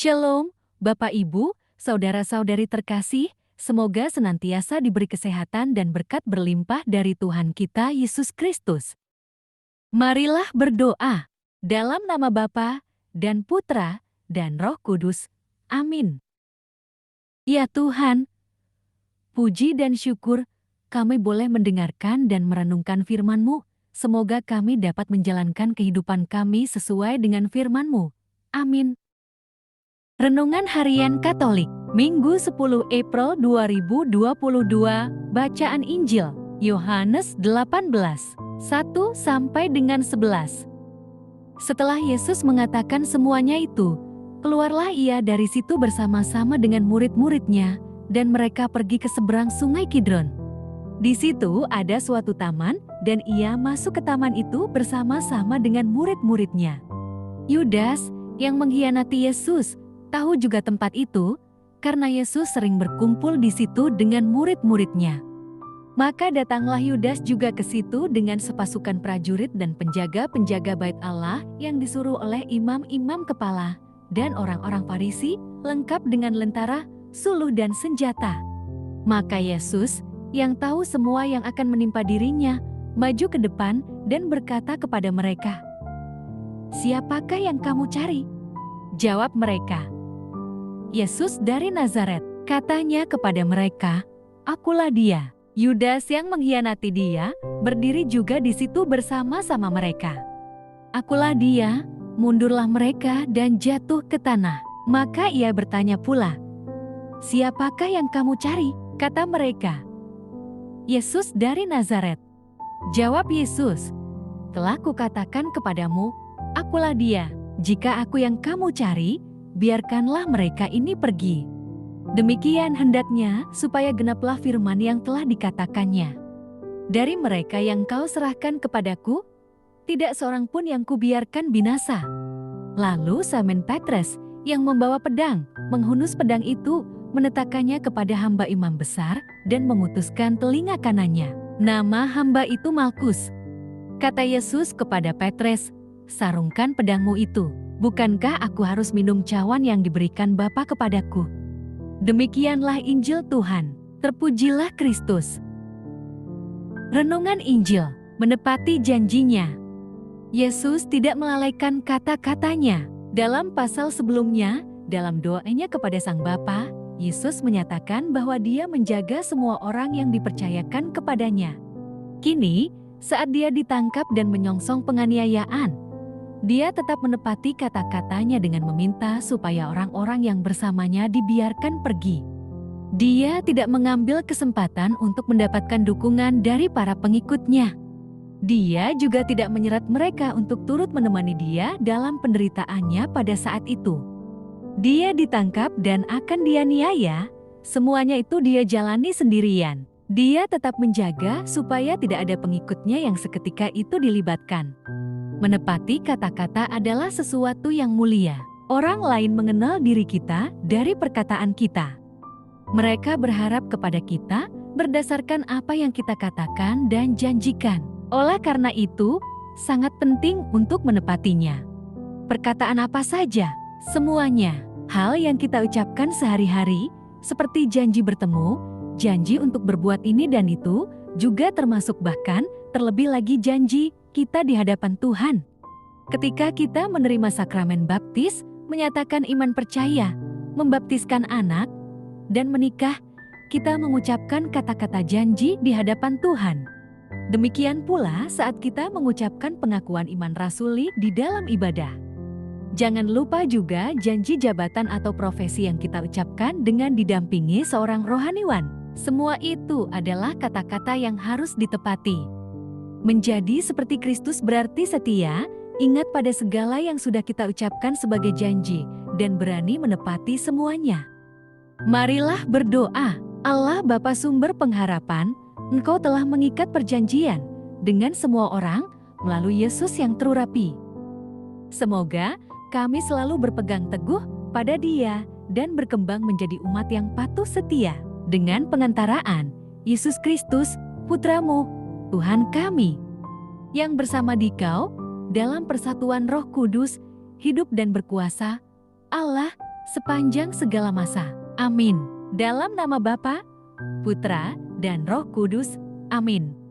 Shalom, Bapak Ibu, saudara-saudari terkasih, semoga senantiasa diberi kesehatan dan berkat berlimpah dari Tuhan kita Yesus Kristus. Marilah berdoa dalam nama Bapa dan Putra dan Roh Kudus. Amin. Ya Tuhan, puji dan syukur kami boleh mendengarkan dan merenungkan firman-Mu. Semoga kami dapat menjalankan kehidupan kami sesuai dengan firman-Mu. Amin. Renungan Harian Katolik, Minggu 10 April 2022, Bacaan Injil, Yohanes 18, 1 sampai dengan 11. Setelah Yesus mengatakan semuanya itu, keluarlah ia dari situ bersama-sama dengan murid-muridnya, dan mereka pergi ke seberang sungai Kidron. Di situ ada suatu taman, dan ia masuk ke taman itu bersama-sama dengan murid-muridnya. Yudas, yang mengkhianati Yesus, tahu juga tempat itu, karena Yesus sering berkumpul di situ dengan murid-muridnya. Maka datanglah Yudas juga ke situ dengan sepasukan prajurit dan penjaga-penjaga bait Allah yang disuruh oleh imam-imam kepala dan orang-orang Farisi, lengkap dengan lentara, suluh dan senjata. Maka Yesus, yang tahu semua yang akan menimpa dirinya, maju ke depan dan berkata kepada mereka, "Siapakah yang kamu cari?" Jawab mereka, "Yesus dari Nazaret." Katanya kepada mereka, "Akulah dia." Yudas yang mengkhianati dia, berdiri juga di situ bersama-sama mereka. "Akulah dia," mundurlah mereka dan jatuh ke tanah. Maka ia bertanya pula, "Siapakah yang kamu cari?" Kata mereka, "Yesus dari Nazaret." Jawab Yesus, "Telah kukatakan kepadamu, akulah dia. Jika aku yang kamu cari, biarkanlah mereka ini pergi." Demikian hendaknya supaya genaplah firman yang telah dikatakannya. "Dari mereka yang kau serahkan kepadaku, tidak seorang pun yang kubiarkan binasa." Lalu Simon Petrus yang membawa pedang, menghunus pedang itu, menetakannya kepada hamba imam besar dan memutuskan telinga kanannya. Nama hamba itu Malkus. Kata Yesus kepada Petrus, "Sarungkan pedangmu itu. Bukankah aku harus minum cawan yang diberikan Bapa kepadaku?" Demikianlah Injil Tuhan. Terpujilah Kristus. Renungan Injil, menepati janjinya. Yesus tidak melalaikan kata-katanya. Dalam pasal sebelumnya, dalam doanya kepada Sang Bapa, Yesus menyatakan bahwa Dia menjaga semua orang yang dipercayakan kepadanya. Kini, saat Dia ditangkap dan menyongsong penganiayaan, Dia tetap menepati kata-katanya dengan meminta supaya orang-orang yang bersamanya dibiarkan pergi. Dia tidak mengambil kesempatan untuk mendapatkan dukungan dari para pengikutnya. Dia juga tidak menyerat mereka untuk turut menemani Dia dalam penderitaannya pada saat itu. Dia ditangkap dan akan dianiaya, semuanya itu Dia jalani sendirian. Dia tetap menjaga supaya tidak ada pengikutnya yang seketika itu dilibatkan. Menepati kata-kata adalah sesuatu yang mulia. Orang lain mengenal diri kita dari perkataan kita. Mereka berharap kepada kita berdasarkan apa yang kita katakan dan janjikan. Oleh karena itu, sangat penting untuk menepatinya. Perkataan apa saja? Semuanya. Hal yang kita ucapkan sehari-hari, seperti janji bertemu, janji untuk berbuat ini dan itu, juga termasuk bahkan terlebih lagi janji kita di hadapan Tuhan. Ketika kita menerima sakramen baptis, menyatakan iman percaya, membaptiskan anak, dan menikah, kita mengucapkan kata-kata janji di hadapan Tuhan. Demikian pula saat kita mengucapkan pengakuan iman rasuli di dalam ibadah. Jangan lupa juga janji jabatan atau profesi yang kita ucapkan dengan didampingi seorang rohaniwan. Semua itu adalah kata-kata yang harus ditepati. Menjadi seperti Kristus berarti setia, ingat pada segala yang sudah kita ucapkan sebagai janji, dan berani menepati semuanya. Marilah berdoa. Allah Bapa sumber pengharapan, Engkau telah mengikat perjanjian dengan semua orang melalui Yesus yang terurapi. Semoga kami selalu berpegang teguh pada Dia dan berkembang menjadi umat yang patuh setia dengan pengantaraan Yesus Kristus, Putra-Mu, Tuhan kami, yang bersama Dikau dalam persatuan Roh Kudus, hidup dan berkuasa, Allah sepanjang segala masa. Amin. Dalam nama Bapa, Putra, dan Roh Kudus. Amin.